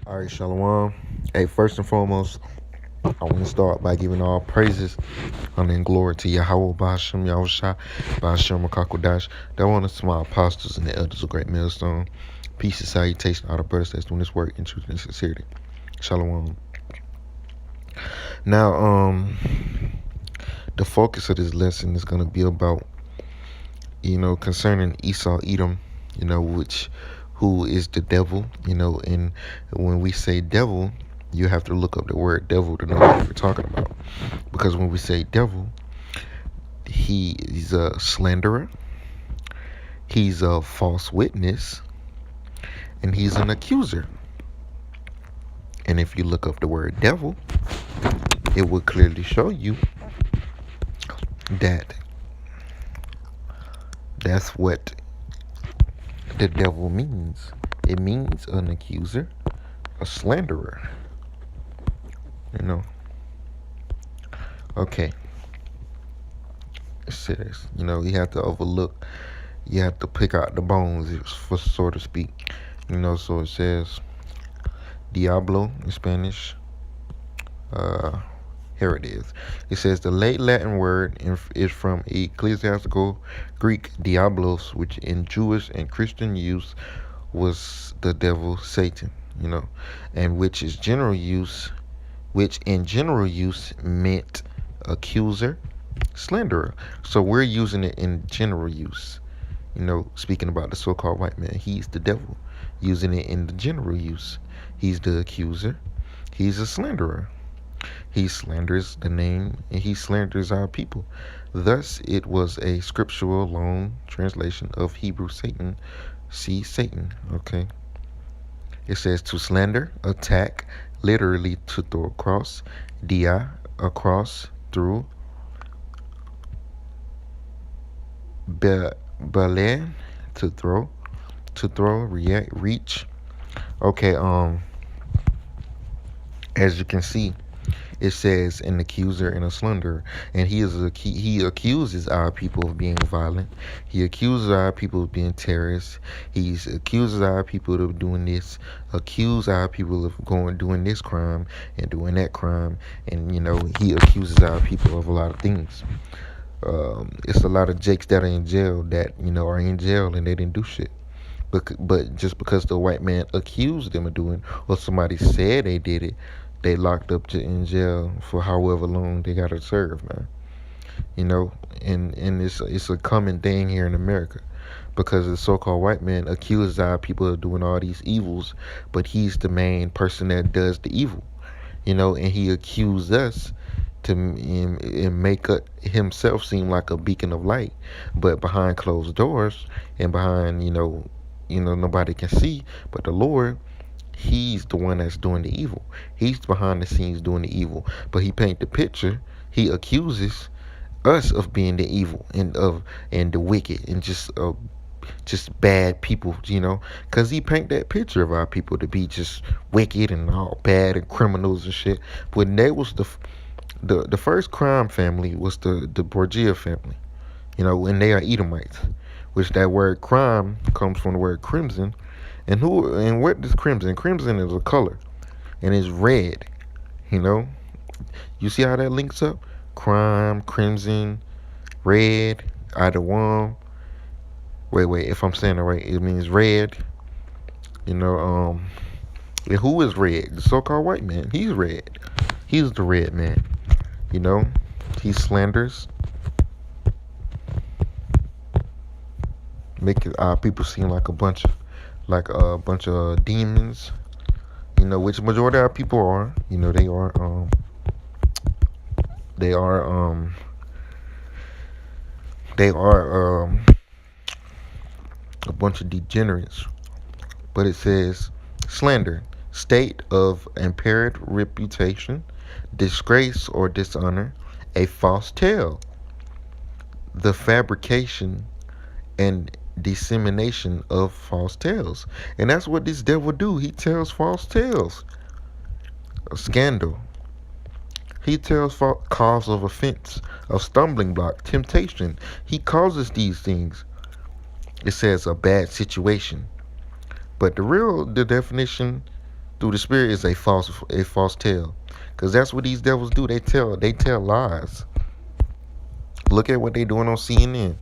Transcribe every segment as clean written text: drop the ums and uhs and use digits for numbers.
All right, Shalom. Hey, first and foremost, I want to start by giving all praises, honor, and glory to Yahweh, Ba'ashem, Yahushua, Ba'ashem, Makakodash. That one to my apostles and the elders of Great Millstone. Peace and salutation, all the brothers that's doing this work in truth and sincerity. Shalom. Now, the focus of this lesson is going to be about, concerning Esau, Edom, who is the devil, and when we say devil, you have to look up the word devil to know what we're talking about. Because when we say devil, he is a slanderer, he's a false witness, and he's an accuser. And if you look up the word devil, it will clearly show you that that's what the devil means. It means an accuser, a slanderer. Okay. It says, you have to overlook, you have to pick out the bones, for so to speak. So it says Diablo in Spanish. Here it is. It says the late Latin word is from ecclesiastical Greek diablos, which in Jewish and Christian use was the devil Satan, and which in general use meant accuser, slanderer. So we're using it in general use. Speaking about the so-called white man, he's the devil. Using it in the general use, he's the accuser, he's a slanderer. He slanders the name, and he slanders our people. Thus, it was a scriptural long translation of Hebrew Satan. See Satan, okay? It says to slander, attack, literally to throw across, dia, across, through, balen, to throw, react, reach. Okay, as you can see, it says an accuser and a slanderer, and he accuses our people of being violent. He accuses our people of being terrorists. He accuses our people of doing this. Accuse our people of doing this crime and doing that crime, and he accuses our people of a lot of things. It's a lot of jakes that are in jail that are in jail and they didn't do shit. But just because the white man accused them of doing, or somebody said they did it, they locked up in jail for however long they got to serve, man. And it's a common thing here in America, because the so-called white man accuses our people of doing all these evils, but he's the main person that does the evil, and he accused us to and make himself seem like a beacon of light, but behind closed doors and behind nobody can see but the Lord. He's the one that's doing the evil. He's behind the scenes doing the evil. But he paint the picture. He accuses us of being the evil and the wicked and just bad people, because he paint that picture of our people to be just wicked and all bad and criminals and shit. When they was the first crime family was the Borgia family, and they are Edomites, which that word crime comes from the word crimson. And what is crimson? Crimson is a color, and it's red. You see how that links up? Crime, crimson, red, either one. Wait. If I'm saying it right, it means red. And who is red? The so-called white man. He's red. He's the red man. He slanders, make our people seem like a bunch of demons, which majority of our people are. They are a bunch of degenerates. But it says slander, state of impaired reputation, disgrace or dishonor, a false tale, the fabrication and dissemination of false tales. And that's what this devil do. He tells false tales. A scandal. He tells cause of offense, a stumbling block, temptation. He causes these things. It says a bad situation. But the definition through the spirit is a false tale, because that's what these devils do. They tell lies. Look at what they doing on CNN.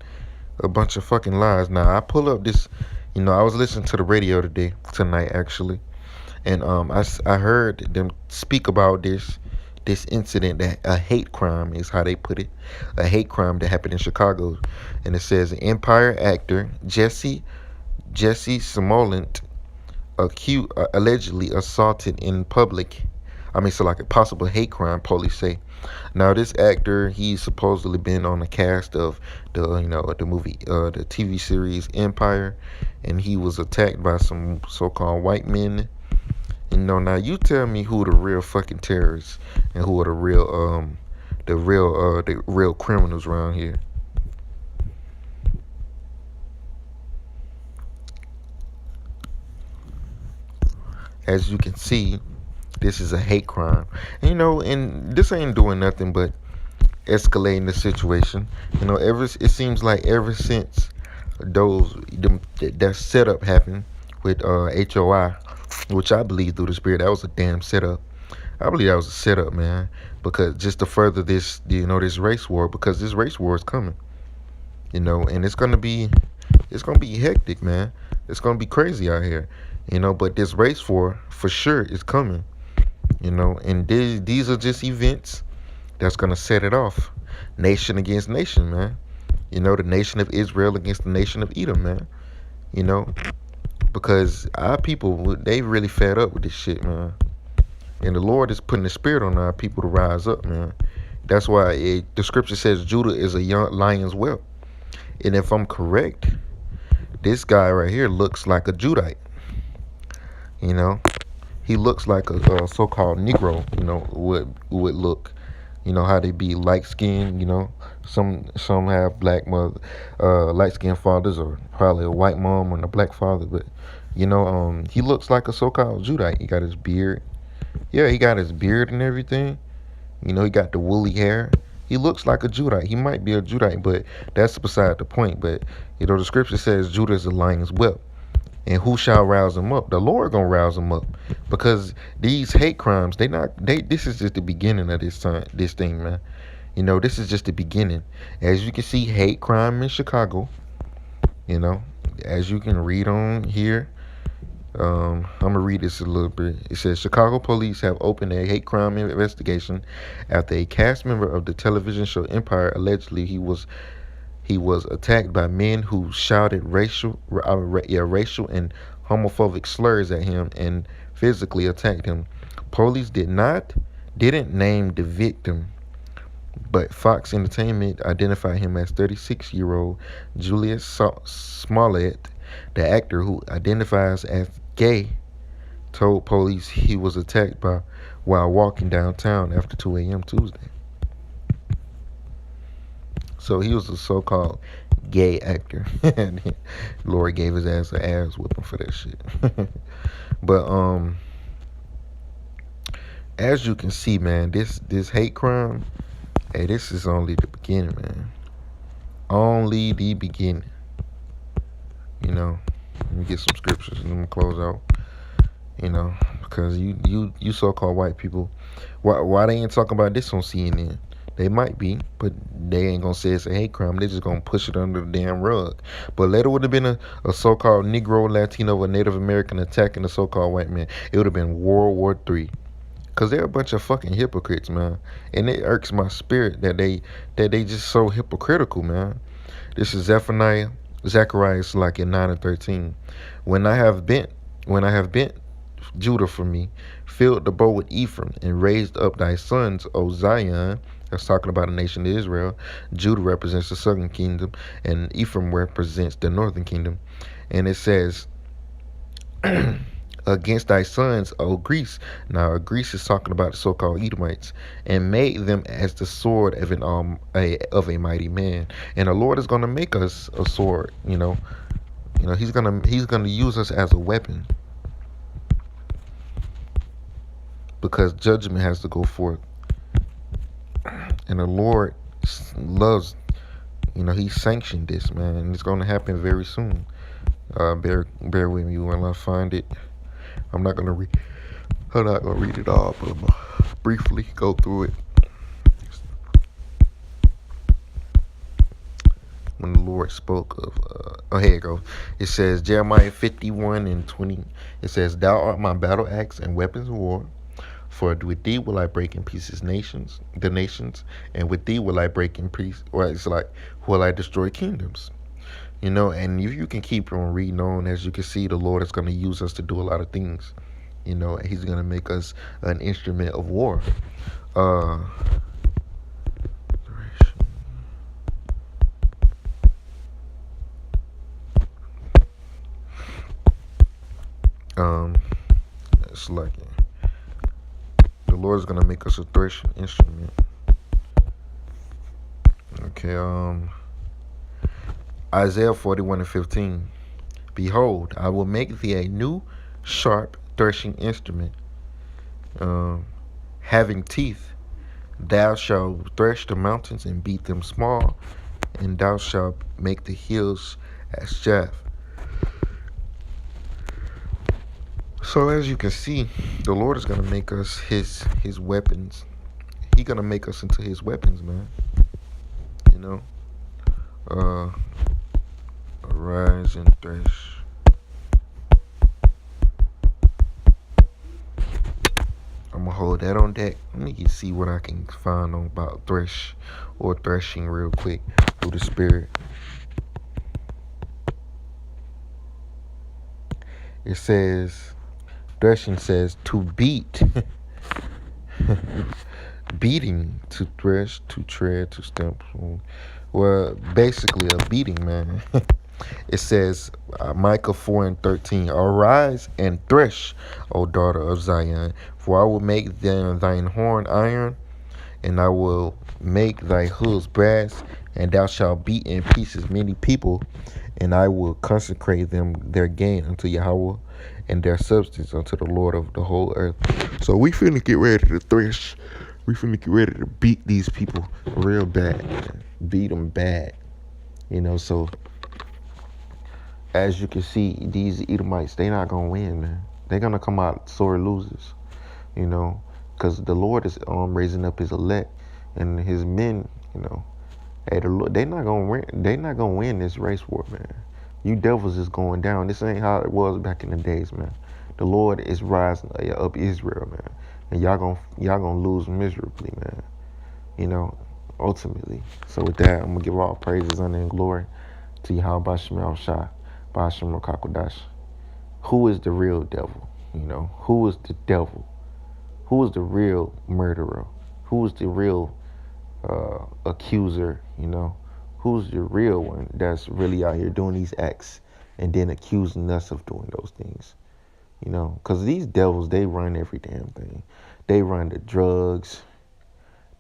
A bunch of fucking lies. Now I pull up this. I was listening to the radio tonight actually, and I heard them speak about this incident, that a hate crime is how they put it, a hate crime that happened in Chicago, and it says Empire actor Jesse Smollett allegedly assaulted in public. I mean, so like a possible hate crime, police say. Now, this actor, he's supposedly been on the cast of the movie, the TV series Empire, and he was attacked by some so-called white men. Now you tell me who the real fucking terrorists and who are the real criminals around here. As you can see, this is a hate crime. And this ain't doing nothing but escalating the situation. It seems like ever since that setup happened with HOI, which I believe through the spirit that was a damn setup. I believe that was a setup, man. Because just to further this race war, because this race war is coming. And it's gonna be hectic, man. It's gonna be crazy out here. But this race war for sure is coming. And these are just events that's gonna set it off. Nation against nation, man. The nation of Israel against the nation of Edom, man. You know, because our people, they really fed up with this shit, man. And the Lord is putting the spirit on our people to rise up, man. That's why the scripture says Judah is a young lion's whelp. And if I'm correct, this guy right here looks like a Judite. You know, he looks like a so-called Negro. Would look. How they be light skinned. Some have light skinned fathers, or probably a white mom and a black father. But he looks like a so-called Judite. He got his beard. Yeah, he got his beard and everything. He got the woolly hair. He looks like a Judite. He might be a Judite, but that's beside the point. But the scripture says Judah is a lion's whelp. And who shall rouse him up? The Lord gonna rouse him up, because these hate crimes, this is just the beginning of this thing, man. This is just the beginning. As you can see, hate crime in Chicago. As you can read on here. I'm gonna read this a little bit. It says Chicago police have opened a hate crime investigation after a cast member of the television show Empire allegedly he was attacked by men who shouted racial and homophobic slurs at him and physically attacked him. Police didn't name the victim, but Fox Entertainment identified him as 36-year-old Julius Smollett. The actor, who identifies as gay, told police he was attacked while walking downtown after 2 a.m. Tuesday. So he was a so-called gay actor. And Lord gave his ass an ass whipping for that shit. But as you can see, man, this hate crime, hey, this is only the beginning, man. Only the beginning. Let me get some scriptures and then close out. Because you so-called white people, why they ain't talking about this on CNN? They might be, but they ain't gonna say it's a hate crime. They just gonna push it under the damn rug. But later would have been a so-called Negro, Latino, or Native American attacking the so-called white man. It would have been World War III. Cause they're a bunch of fucking hypocrites, man. And it irks my spirit that they just so hypocritical, man. This is Zechariah like in 9 and 13. When I have bent Judah for me, filled the bow with Ephraim, and raised up thy sons, O Zion. That's talking about the nation of Israel. Judah represents the southern kingdom, and Ephraim represents the northern kingdom. And it says, against thy sons, O Greece. Now, Greece is talking about the so-called Edomites, and made them as the sword of a mighty man. And the Lord is going to make us a sword. He's gonna use us as a weapon, because judgment has to go forth. And the Lord loves, he sanctioned this, man. And it's going to happen very soon. Bear with me while I find it. I'm not gonna read. I'm not gonna read it all, but I'm gonna briefly go through it. When the Lord spoke of, here you go. It says Jeremiah 51:20. It says, "Thou art my battle axe and weapons of war. For with thee will I break in pieces the nations, and with thee will I break in pieces, or it's like, will I destroy kingdoms." And if you can keep on reading on, as you can see, the Lord is going to use us to do a lot of things. He's going to make us an instrument of war. Uh, um, it's like the Lord is going to make us a threshing instrument. Okay. Isaiah 41:15. Behold, I will make thee a new, sharp threshing instrument, um, having teeth. Thou shalt thresh the mountains and beat them small, and thou shalt make the hills as chaff. So as you can see, the Lord is gonna make us his weapons. He's gonna make us into his weapons, man. You know. Uh Arise and thresh. I'm gonna hold that on deck. Let me see what I can find on about thresh or threshing real quick through the spirit. It says threshing says to beat. Beating, to thresh, to tread, to stamp. Well, basically a beating, man. It says Micah 4:13. Arise and thresh, O daughter of Zion, for I will make thine horn iron, and I will make thy hooves brass, and thou shalt beat in pieces many people, and I will consecrate them their gain unto Yahweh, and their substance unto the Lord of the whole earth. So we finna get ready to thresh. We finna get ready to beat these people real bad, man. Beat them bad. So as you can see, these Edomites, they not gonna win, man. They're gonna come out sore losers, because the Lord is raising up his elect and his men. Hey, they not gonna win. They not gonna win this race war, man. You devils is going down. This ain't how it was back in the days, man. The Lord is rising up Israel, man, and y'all gonna lose miserably, man. Ultimately. So with that, I'm gonna give all praises, honor, and glory to Yahweh Bashim Shah, Bashim Kakodash. Who is the real devil? Who is the devil? Who is the real murderer? Who is the real accuser? Who's the real one that's really out here doing these acts and then accusing us of doing those things? Because these devils, they run every damn thing. They run the drugs.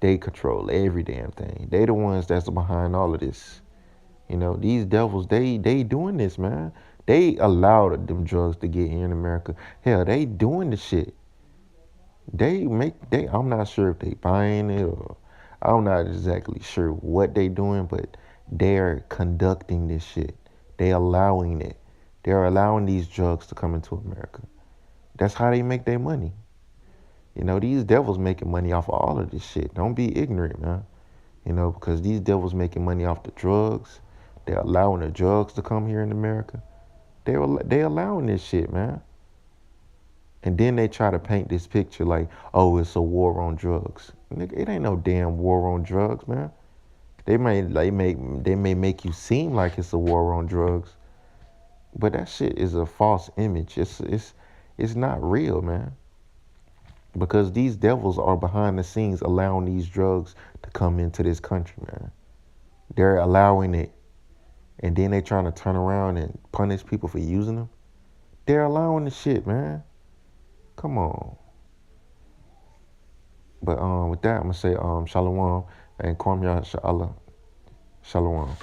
They control every damn thing. They the ones that's behind all of this. These devils, they doing this, man. They allowed them drugs to get here in America. Hell, they doing the shit. I'm not sure if they buying it, or I'm not exactly sure what they doing, but they're conducting this shit. They allowing it. They're allowing these drugs to come into America. That's how they make their money. These devils making money off of all of this shit. Don't be ignorant, man. Because these devils making money off the drugs. They're allowing the drugs to come here in America. They allowing this shit, man. And then they try to paint this picture like, oh, it's a war on drugs. Nigga, it ain't no damn war on drugs, man. They may make you seem like it's a war on drugs, but that shit is a false image. It's not real, man. Because these devils are behind the scenes allowing these drugs to come into this country, man. They're allowing it. And then they trying to turn around and punish people for using them. They're allowing the shit, man. Come on. But with that, I'm going to say shalom and kwam ya shalom.